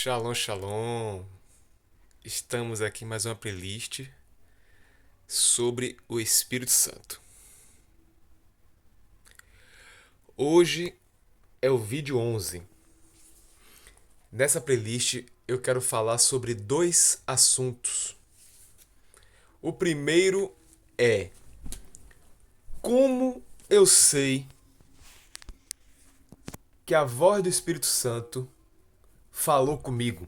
Shalom, shalom. Estamos aqui em mais uma playlist sobre o Espírito Santo. Hoje é o vídeo 11. Nessa playlist eu quero falar sobre dois assuntos. O primeiro é como eu sei que a voz do Espírito Santo falou comigo.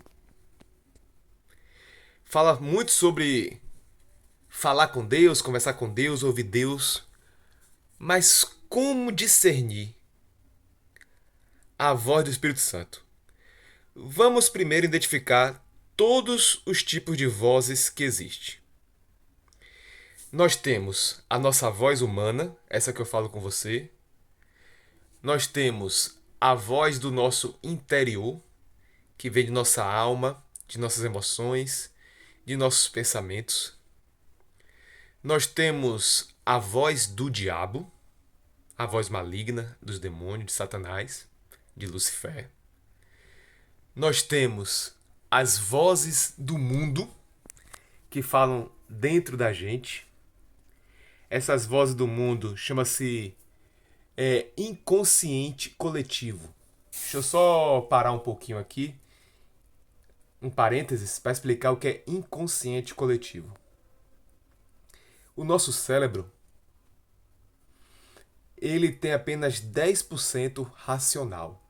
Fala muito sobre falar com Deus, conversar com Deus, ouvir Deus. Mas como discernir a voz do Espírito Santo? Vamos primeiro identificar todos os tipos de vozes que existem. Nós temos a nossa voz humana, essa que eu falo com você. Nós temos a voz do nosso interior, que vem de nossa alma, de nossas emoções, de nossos pensamentos. Nós temos a voz do diabo, a voz maligna dos demônios, de Satanás, de Lucifer. Nós temos as vozes do mundo que falam dentro da gente. Essas vozes do mundo chama-se inconsciente coletivo. Deixa eu só parar um pouquinho aqui, um parênteses, para explicar o que é inconsciente coletivo. O nosso cérebro, ele tem apenas 10% racional.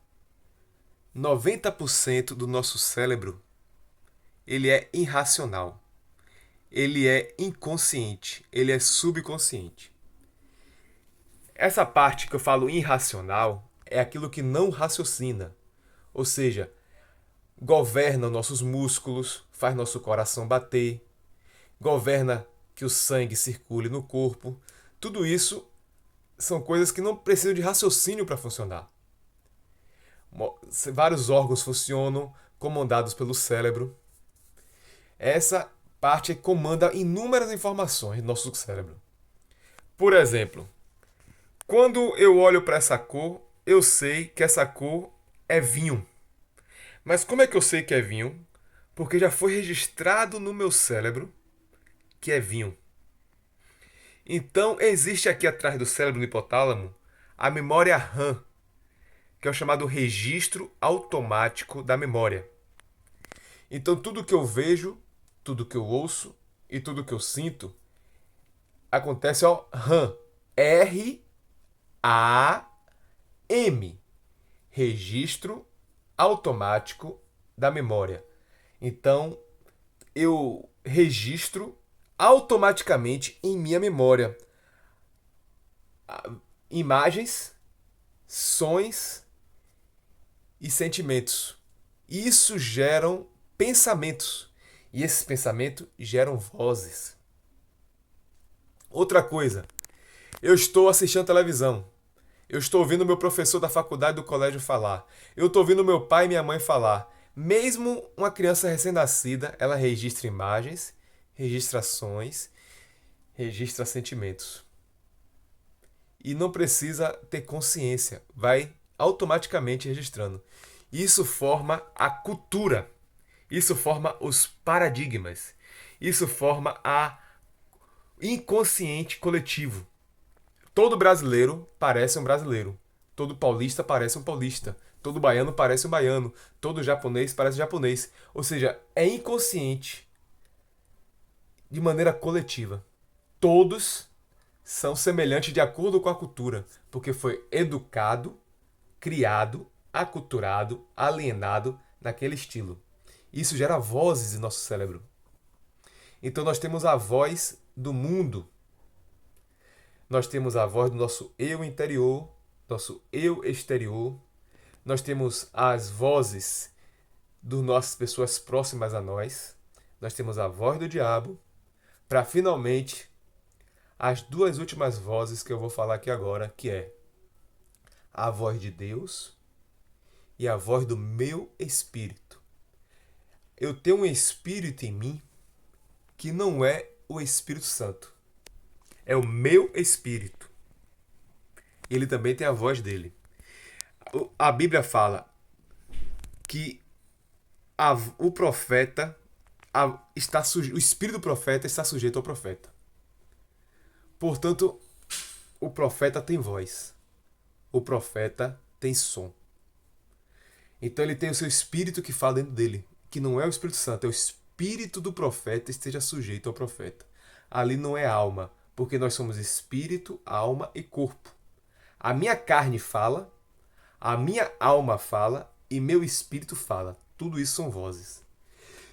90% do nosso cérebro, ele é irracional. Ele é inconsciente, ele é subconsciente. Essa parte que eu falo irracional é aquilo que não raciocina, ou seja, governa nossos músculos, faz nosso coração bater, governa que o sangue circule no corpo. Tudo isso são coisas que não precisam de raciocínio para funcionar. Vários órgãos funcionam comandados pelo cérebro. Essa parte comanda inúmeras informações do nosso cérebro. Por exemplo, quando eu olho para essa cor, eu sei que essa cor é vinho. Mas como é que eu sei que é vinho? Porque já foi registrado no meu cérebro que é vinho. Então, existe aqui atrás do cérebro, no hipotálamo, a memória RAM, que é o chamado registro automático da memória. Então, tudo que eu vejo, tudo que eu ouço e tudo que eu sinto acontece ao RAM. RAM. Registro automático da memória. Então, eu registro automaticamente em minha memória imagens, sons e sentimentos. Isso geram pensamentos. E esses pensamentos geram vozes. Outra coisa, eu estou assistindo televisão. Eu estou ouvindo meu professor da faculdade do colégio falar. Eu estou ouvindo meu pai e minha mãe falar. Mesmo uma criança recém-nascida, ela registra imagens, registra ações, registra sentimentos. E não precisa ter consciência, vai automaticamente registrando. Isso forma a cultura. Isso forma os paradigmas. Isso forma a inconsciente coletivo. Todo brasileiro parece um brasileiro. Todo paulista parece um paulista. Todo baiano parece um baiano. Todo japonês parece um japonês. Ou seja, é inconsciente de maneira coletiva. Todos são semelhantes de acordo com a cultura, porque foi educado, criado, aculturado, alienado naquele estilo. Isso gera vozes em nosso cérebro. Então nós temos a voz do mundo. Nós temos a voz do nosso eu interior, nosso eu exterior. Nós temos as vozes das nossas pessoas próximas a nós. Nós temos a voz do diabo. Para finalmente, as duas últimas vozes que eu vou falar aqui agora, que é a voz de Deus e a voz do meu espírito. Eu tenho um espírito em mim que não é o Espírito Santo. É o meu espírito. Ele também tem a voz dele. A Bíblia fala que o profeta o espírito do profeta está sujeito ao profeta. Portanto, o profeta tem voz. O profeta tem som. Então ele tem o seu espírito que fala dentro dele, que não é o Espírito Santo, é o espírito do profeta esteja sujeito ao profeta. Ali não é alma, porque nós somos espírito, alma e corpo. A minha carne fala, a minha alma fala e meu espírito fala. Tudo isso são vozes.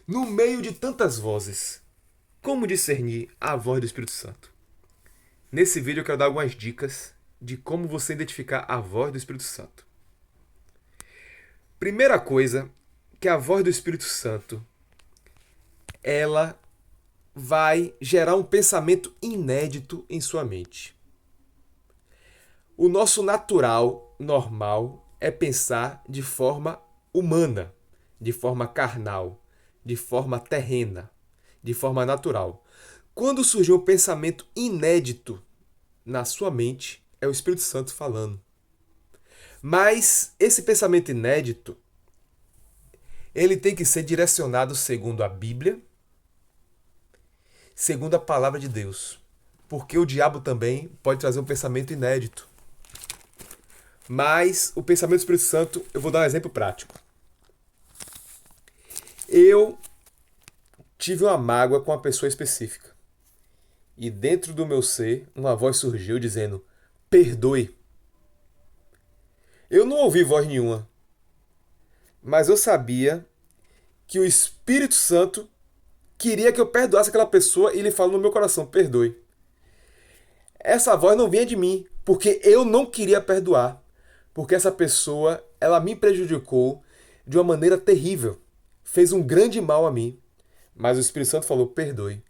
No meio de tantas vozes, como discernir a voz do Espírito Santo? Nesse vídeo eu quero dar algumas dicas de como você identificar a voz do Espírito Santo. Primeira coisa, que a voz do Espírito Santo, ela vai gerar um pensamento inédito em sua mente. O nosso natural, normal, é pensar de forma humana, de forma carnal, de forma terrena, de forma natural. Quando surgiu um pensamento inédito na sua mente, é o Espírito Santo falando. Mas esse pensamento inédito, ele tem que ser direcionado segundo a Bíblia, segundo a palavra de Deus. Porque o diabo também pode trazer um pensamento inédito. Mas o pensamento do Espírito Santo, eu vou dar um exemplo prático. Eu tive uma mágoa com uma pessoa específica. E dentro do meu ser, uma voz surgiu dizendo, perdoe. Eu não ouvi voz nenhuma. Mas eu sabia que o Espírito Santo queria que eu perdoasse aquela pessoa e ele falou no meu coração, perdoe. Essa voz não vinha de mim, porque eu não queria perdoar. Porque essa pessoa, ela me prejudicou de uma maneira terrível. Fez um grande mal a mim. Mas o Espírito Santo falou, perdoe.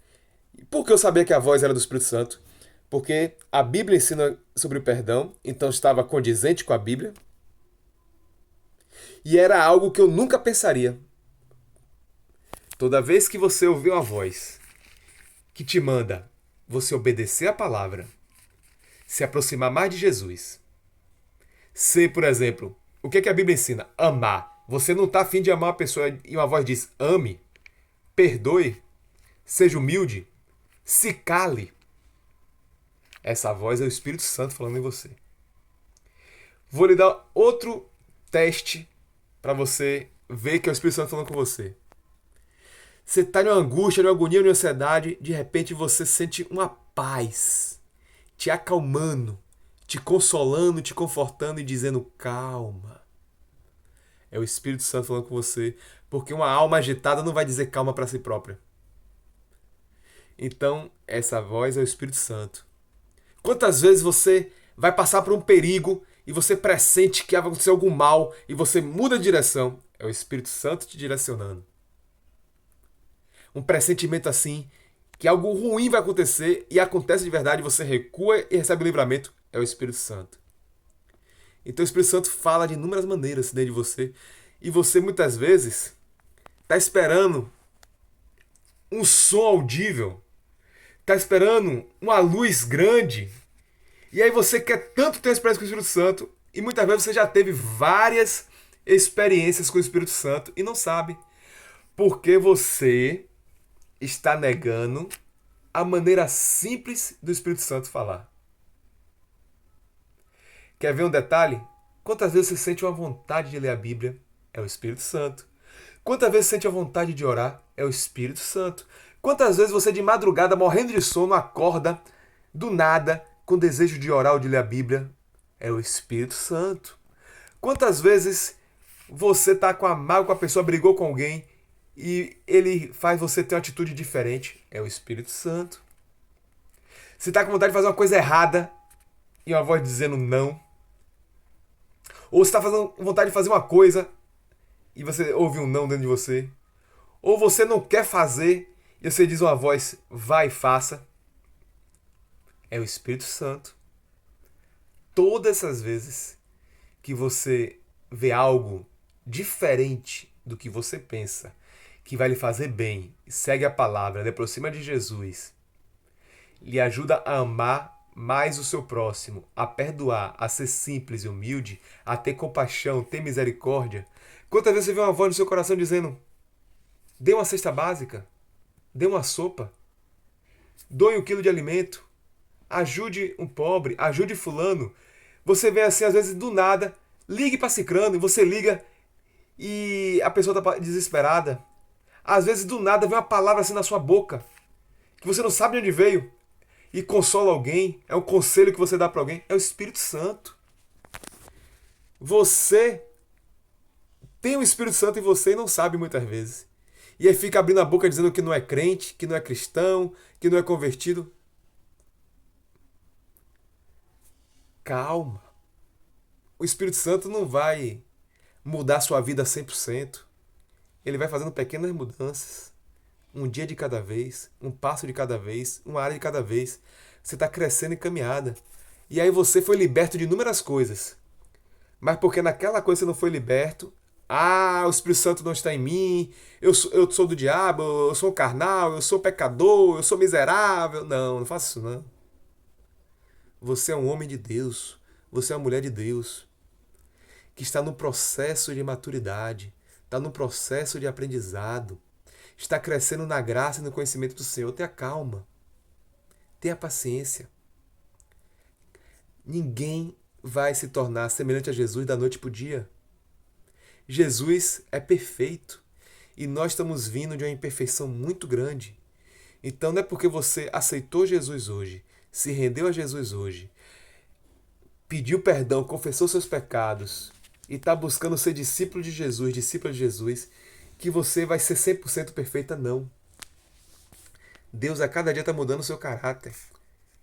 E por que eu sabia que a voz era do Espírito Santo? Porque a Bíblia ensina sobre o perdão, então estava condizente com a Bíblia. E era algo que eu nunca pensaria. Toda vez que você ouvir uma voz que te manda você obedecer a palavra, se aproximar mais de Jesus, ser, por exemplo, o que a Bíblia ensina? Amar. Você não está afim de amar uma pessoa e uma voz diz, ame, perdoe, seja humilde, se cale. Essa voz é o Espírito Santo falando em você. Vou lhe dar outro teste para você ver que é o Espírito Santo falando com você. Você está em uma angústia, em uma agonia, em uma ansiedade, de repente você sente uma paz, te acalmando, te consolando, te confortando e dizendo calma. É o Espírito Santo falando com você, porque uma alma agitada não vai dizer calma para si própria. Então, essa voz é o Espírito Santo. Quantas vezes você vai passar por um perigo e você pressente que vai acontecer algum mal e você muda de direção? É o Espírito Santo te direcionando. Um pressentimento assim, que algo ruim vai acontecer e acontece de verdade, você recua e recebe o livramento, é o Espírito Santo. Então o Espírito Santo fala de inúmeras maneiras dentro de você e você muitas vezes está esperando um som audível, está esperando uma luz grande e aí você quer tanto ter uma experiência com o Espírito Santo e muitas vezes você já teve várias experiências com o Espírito Santo e não sabe porque você está negando a maneira simples do Espírito Santo falar. Quer ver um detalhe? Quantas vezes você sente uma vontade de ler a Bíblia? É o Espírito Santo. Quantas vezes você sente a vontade de orar? É o Espírito Santo. Quantas vezes você de madrugada, morrendo de sono, acorda do nada com desejo de orar ou de ler a Bíblia? É o Espírito Santo. Quantas vezes você está com a mágoa com a pessoa, brigou com alguém e ele faz você ter uma atitude diferente? É o Espírito Santo. Você está com vontade de fazer uma coisa errada e uma voz dizendo não. Ou você está fazendo vontade de fazer uma coisa e você ouve um não dentro de você. Ou você não quer fazer e você diz uma voz, vai e faça. É o Espírito Santo. Todas essas vezes que você vê algo diferente do que você pensa, que vai lhe fazer bem, segue a palavra, lhe aproxima de Jesus, lhe ajuda a amar mais o seu próximo, a perdoar, a ser simples e humilde, a ter compaixão, ter misericórdia. Quantas vezes você vê uma voz no seu coração dizendo, Dê uma cesta básica. Dê uma sopa. Doe 1 quilo de alimento. Ajude um pobre. Ajude fulano. Você vê assim, às vezes, do nada, ligue para cicrano, e você liga e a pessoa está desesperada. Às vezes, do nada, vem uma palavra assim na sua boca, que você não sabe de onde veio, e consola alguém. É um conselho que você dá para alguém. É o Espírito Santo. Você tem o Espírito Santo em você e não sabe muitas vezes. E aí fica abrindo a boca dizendo que não é crente, que não é cristão, que não é convertido. Calma. O Espírito Santo não vai mudar sua vida 100%. Ele vai fazendo pequenas mudanças. Um dia de cada vez, um passo de cada vez, uma área de cada vez. Você está crescendo em caminhada. E aí você foi liberto de inúmeras coisas. Mas porque naquela coisa você não foi liberto, o Espírito Santo não está em mim, eu sou do diabo, eu sou carnal, eu sou pecador, eu sou miserável. Não, não faça isso não. Você é um homem de Deus, você é uma mulher de Deus, que está no processo de maturidade, está no processo de aprendizado, está crescendo na graça e no conhecimento do Senhor. Tenha calma, tenha paciência. Ninguém vai se tornar semelhante a Jesus da noite para o dia. Jesus é perfeito e nós estamos vindo de uma imperfeição muito grande. Então não é porque você aceitou Jesus hoje, se rendeu a Jesus hoje, pediu perdão, confessou seus pecados e está buscando ser discípulo de Jesus, discípula de Jesus, que você vai ser 100% perfeita, não. Deus a cada dia está mudando o seu caráter.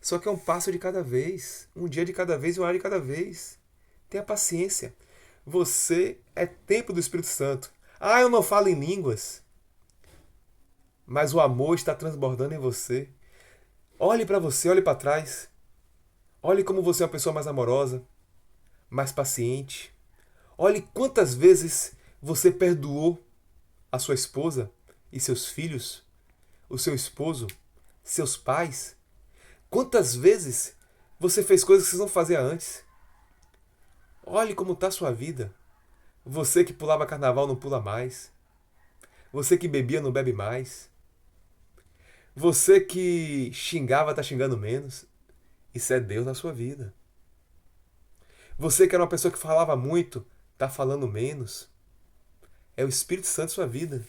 Só que é um passo de cada vez, um dia de cada vez, uma hora de cada vez. Tenha paciência. Você é templo do Espírito Santo. Eu não falo em línguas. Mas o amor está transbordando em você. Olhe para você, olhe para trás. Olhe como você é uma pessoa mais amorosa, mais paciente. Olhe quantas vezes você perdoou a sua esposa e seus filhos, o seu esposo, seus pais. Quantas vezes você fez coisas que você não fazia antes. Olhe como está a sua vida. Você que pulava carnaval não pula mais. Você que bebia não bebe mais. Você que xingava está xingando menos. Isso é Deus na sua vida. Você que era uma pessoa que falava muito, está falando menos. É o Espírito Santo em sua vida.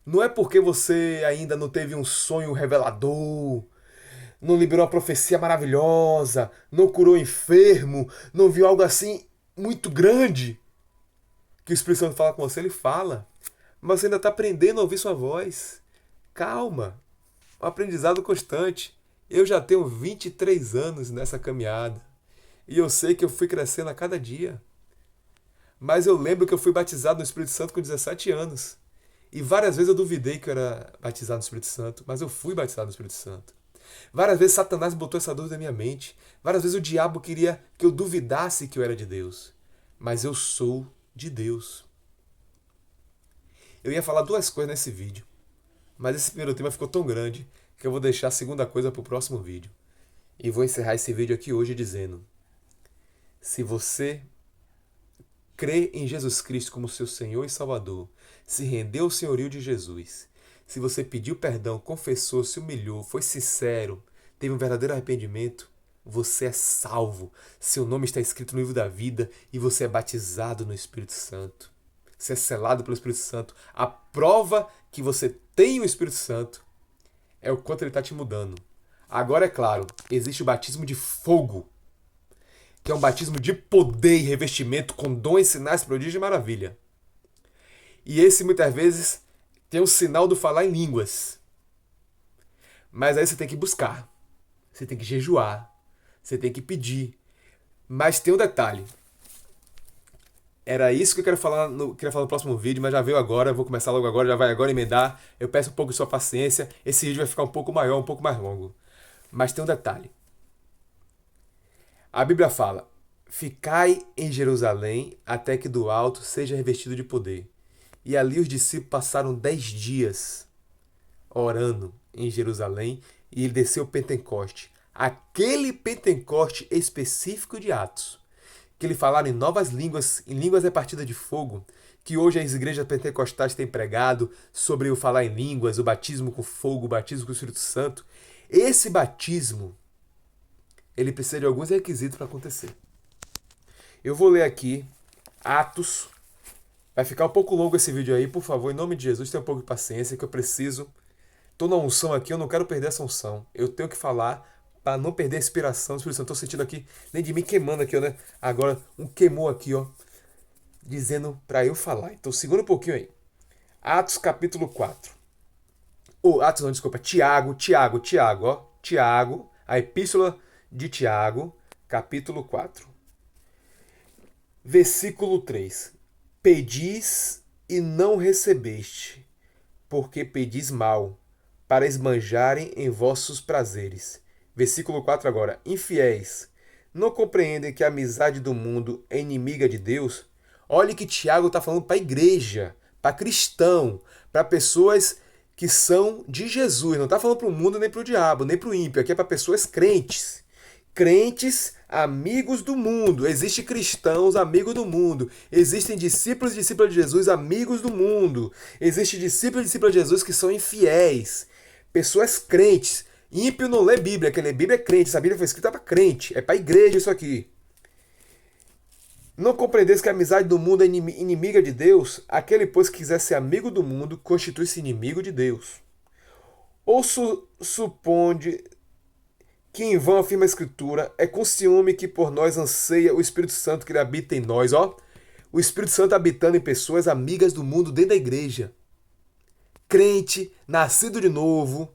Não é porque você ainda não teve um sonho revelador, não liberou uma profecia maravilhosa, não curou enfermo, não viu algo assim muito grande, que o Espírito Santo fala com você. Ele fala, mas você ainda está aprendendo a ouvir sua voz. Calma, um aprendizado constante. Eu já tenho 23 anos nessa caminhada e eu sei que eu fui crescendo a cada dia. Mas eu lembro que eu fui batizado no Espírito Santo com 17 anos. E várias vezes eu duvidei que eu era batizado no Espírito Santo, mas eu fui batizado no Espírito Santo. Várias vezes Satanás botou essa dúvida na minha mente. Várias vezes o diabo queria que eu duvidasse que eu era de Deus. Mas eu sou de Deus. Eu ia falar 2 coisas nesse vídeo, mas esse primeiro tema ficou tão grande que eu vou deixar a segunda coisa para o próximo vídeo. E vou encerrar esse vídeo aqui hoje dizendo: se você crê em Jesus Cristo como seu Senhor e Salvador, se rendeu ao senhorio de Jesus, se você pediu perdão, confessou, se humilhou, foi sincero, teve um verdadeiro arrependimento, você é salvo. Seu nome está escrito no livro da vida e você é batizado no Espírito Santo. Você é selado pelo Espírito Santo. A prova que você tem o Espírito Santo é o quanto ele está te mudando. Agora, é claro, existe o batismo de fogo, que é um batismo de poder e revestimento com dons, sinais, prodígios e maravilha. E esse, muitas vezes, tem o sinal do falar em línguas. Mas aí você tem que buscar. Você tem que jejuar. Você tem que pedir. Mas tem um detalhe. Era isso que eu queria falar no próximo vídeo, mas já veio agora. Eu vou começar logo agora, já vai agora emendar. Eu peço um pouco de sua paciência. Esse vídeo vai ficar um pouco maior, um pouco mais longo. Mas tem um detalhe. A Bíblia fala: ficai em Jerusalém até que do alto seja revestido de poder. E ali os discípulos passaram 10 dias orando em Jerusalém e ele desceu o Pentecoste. Aquele Pentecoste específico de Atos, que ele falaram em novas línguas, em línguas repartidas de fogo, que hoje as igrejas pentecostais têm pregado sobre o falar em línguas, o batismo com fogo, o batismo com o Espírito Santo. Esse batismo, ele precisa de alguns requisitos para acontecer. Eu vou ler aqui Atos. Vai ficar um pouco longo esse vídeo aí, por favor, em nome de Jesus, tenha um pouco de paciência, que eu preciso. Estou na unção aqui, eu não quero perder essa unção. Eu tenho que falar para não perder a inspiração do Espírito Santo. Estou sentindo aqui, nem de mim queimando aqui, ó, né? Agora, um queimou aqui, ó, dizendo para eu falar. Então, segura um pouquinho aí. Atos capítulo 4. Atos não, desculpa. Tiago, ó. Tiago, a epístola de Tiago, capítulo 4. Versículo 3. Pedis e não recebeste, porque pedis mal, para esbanjarem em vossos prazeres. Versículo 4 agora. Infiéis, não compreendem que a amizade do mundo é inimiga de Deus? Olhe que Tiago está falando para a igreja, para cristão, para pessoas que são de Jesus. Não está falando para o mundo, nem para o diabo, nem para o ímpio. Aqui é para pessoas crentes. Crentes, amigos do mundo. Existem cristãos, amigos do mundo. Existem discípulos e discípulas de Jesus, amigos do mundo. Existem discípulos e discípulas de Jesus que são infiéis. Pessoas crentes. Ímpio não lê Bíblia. Quem lê Bíblia é crente. Essa Bíblia foi escrita para crente. É para a igreja isso aqui. Não compreendeis que a amizade do mundo é inimiga de Deus? Aquele, pois, que quiser ser amigo do mundo, constitui-se inimigo de Deus. Ou suponde que em vão afirma a Escritura, é com ciúme que por nós anseia o Espírito Santo que ele habita em nós, ó. O Espírito Santo habitando em pessoas amigas do mundo dentro da igreja. Crente, nascido de novo,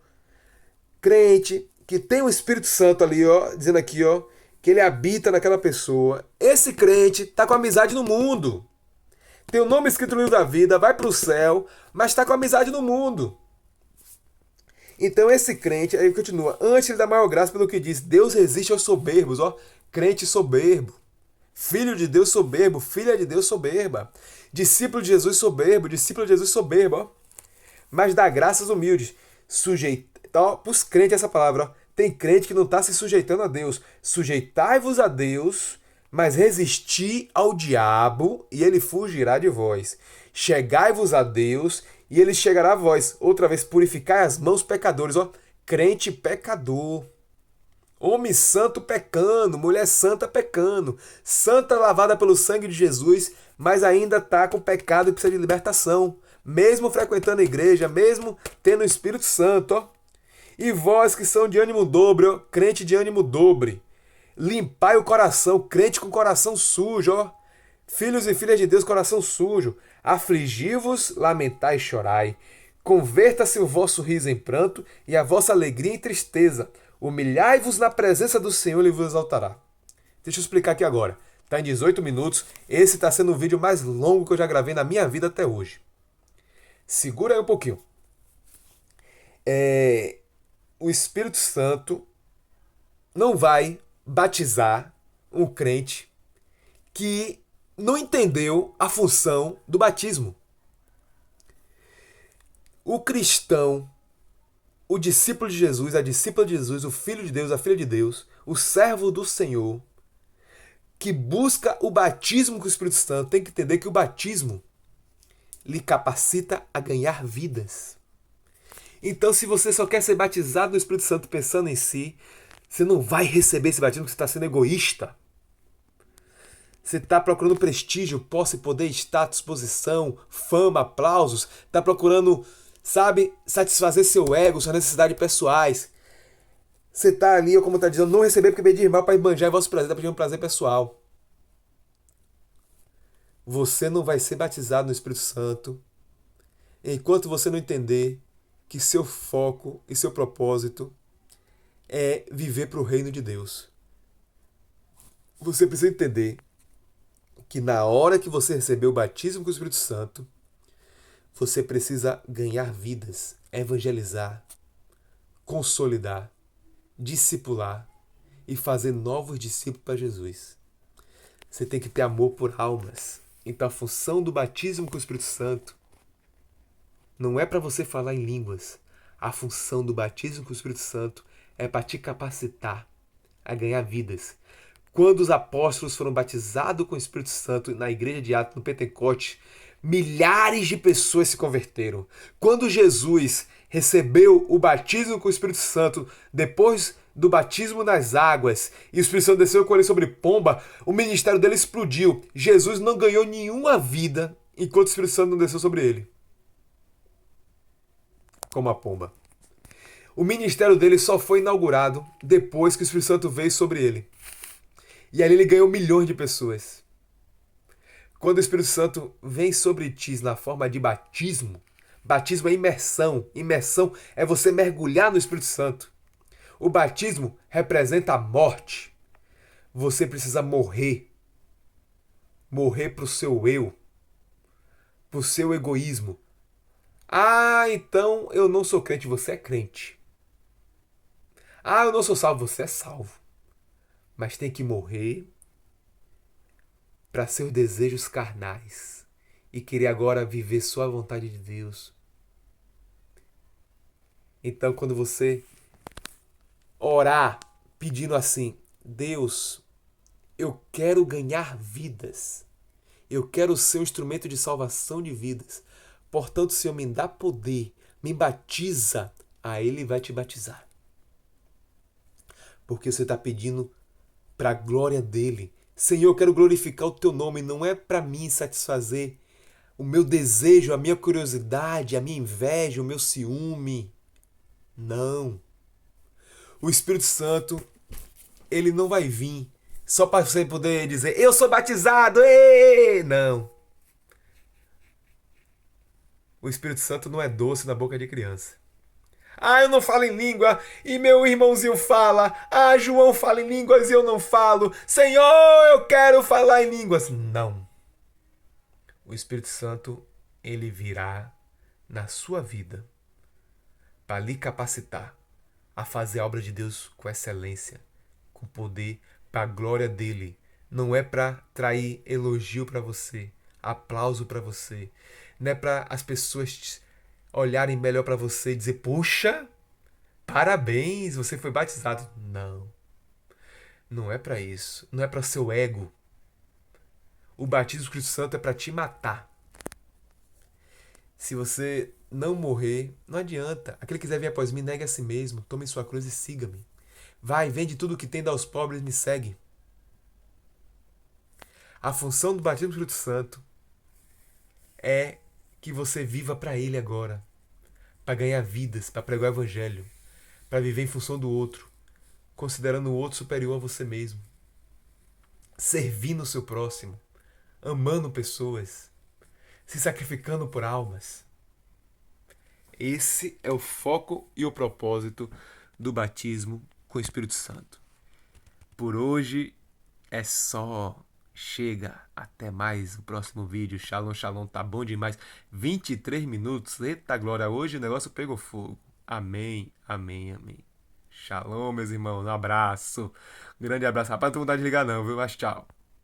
crente que tem o Espírito Santo ali, ó, dizendo aqui, ó, que ele habita naquela pessoa. Esse crente tá com amizade no mundo. Tem o nome escrito no livro da vida, vai pro céu, mas tá com amizade no mundo. Então esse crente, aí continua, antes ele dá maior graça pelo que diz, Deus resiste aos soberbos, ó, crente soberbo, filho de Deus soberbo, filha de Deus soberba, discípulo de Jesus soberbo, discípulo de Jesus soberbo, ó, mas dá graças humildes, ó, pros crentes essa palavra, ó, tem crente que não está se sujeitando a Deus, sujeitai-vos a Deus, mas resisti ao diabo e ele fugirá de vós, chegai-vos a Deus e ele chegará a vós. Outra vez, purificai as mãos pecadores. Ó, crente pecador. Homem santo pecando. Mulher santa pecando. Santa lavada pelo sangue de Jesus, mas ainda está com pecado e precisa de libertação. Mesmo frequentando a igreja, mesmo tendo o Espírito Santo. Ó. E vós que são de ânimo dobre, ó, crente de ânimo dobre. Limpai o coração, crente com coração sujo. Ó. Filhos e filhas de Deus, coração sujo. Afligi-vos, lamentai e chorai. Converta-se o vosso riso em pranto e a vossa alegria em tristeza. Humilhai-vos na presença do Senhor e ele vos exaltará. Deixa eu explicar aqui agora. Está em 18 minutos. Esse está sendo o vídeo mais longo que eu já gravei na minha vida até hoje. Segura aí um pouquinho. O Espírito Santo não vai batizar um crente que não entendeu a função do batismo. O cristão, o discípulo de Jesus, a discípula de Jesus, o filho de Deus, a filha de Deus, o servo do Senhor, que busca o batismo com o Espírito Santo, tem que entender que o batismo lhe capacita a ganhar vidas. Então, se você só quer ser batizado no Espírito Santo pensando em si, você não vai receber esse batismo porque você está sendo egoísta. Você está procurando prestígio, posse, poder, status, posição, fama, aplausos. Está procurando, sabe, satisfazer seu ego, suas necessidades pessoais. Você está ali, como está dizendo, não receber porque pedir mal para esbanjar em vosso prazer, está pedindo prazer pessoal. Você não vai ser batizado no Espírito Santo enquanto você não entender que seu foco e seu propósito é viver para o reino de Deus. Você precisa entender que na hora que você receber o batismo com o Espírito Santo, você precisa ganhar vidas, evangelizar, consolidar, discipular e fazer novos discípulos para Jesus. Você tem que ter amor por almas. Então a função do batismo com o Espírito Santo não é para você falar em línguas. A função do batismo com o Espírito Santo é para te capacitar a ganhar vidas. Quando os apóstolos foram batizados com o Espírito Santo na igreja de Atos, no Pentecoste, Milhares de pessoas se converteram. Quando Jesus recebeu o batismo com o Espírito Santo, depois do batismo nas águas, e o Espírito Santo desceu com ele sobre pomba, o ministério dele explodiu. Jesus não ganhou nenhuma vida enquanto o Espírito Santo não desceu sobre ele. Como a pomba. O ministério dele só foi inaugurado depois que o Espírito Santo veio sobre ele. E ali ele ganhou milhões de pessoas. Quando o Espírito Santo vem sobre ti na forma de batismo, batismo é imersão. Imersão é você mergulhar no Espírito Santo. O batismo representa a morte. Você precisa morrer. Morrer para o seu eu. Para o seu egoísmo. Ah, então eu não sou crente, você é crente. Ah, eu não sou salvo, você é salvo. Mas tem que morrer para seus desejos carnais e querer agora viver só a vontade de Deus. Então, quando você orar pedindo assim, Deus, eu quero ganhar vidas. Eu quero ser um instrumento de salvação de vidas. Portanto, Senhor, me dá poder, me batiza, aí Ele vai te batizar. Porque você está pedindo para a glória dEle. Senhor, eu quero glorificar o Teu nome, não é para mim satisfazer o meu desejo, a minha curiosidade, a minha inveja, o meu ciúme. Não. O Espírito Santo, ele não vai vir só para você poder dizer, eu sou batizado, ê! Não. O Espírito Santo não é doce na boca de criança. Ah, eu não falo em língua e meu irmãozinho fala. Ah, João fala em línguas e eu não falo. Senhor, eu quero falar em línguas. Não. O Espírito Santo, ele virá na sua vida para lhe capacitar a fazer a obra de Deus com excelência, com poder, para a glória dele. Não é para trair elogio para você, aplauso para você. Não é para as pessoas olharem melhor para você e dizer, puxa, parabéns, você foi batizado. Não. Não é para isso. Não é para seu ego. O batismo do Espírito Santo é para te matar. Se você não morrer, não adianta. Aquele que quiser vir após mim, negue a si mesmo, tome sua cruz e siga-me. Vai, vende tudo o que tem, dá aos pobres, me segue. A função do batismo do Espírito Santo é que você viva para Ele agora, para ganhar vidas, para pregar o Evangelho, para viver em função do outro, considerando o outro superior a você mesmo, servindo o seu próximo, amando pessoas, se sacrificando por almas. Esse é o foco e o propósito do batismo com o Espírito Santo. Por hoje é só. Chega, até mais o próximo vídeo. Shalom, shalom, tá bom demais. 23 minutos, eita glória, hoje o negócio pegou fogo. Amém, amém, amém. Shalom, meus irmãos, um abraço. Um grande abraço. Rapaz, não tô com vontade de ligar não, viu? Mas tchau.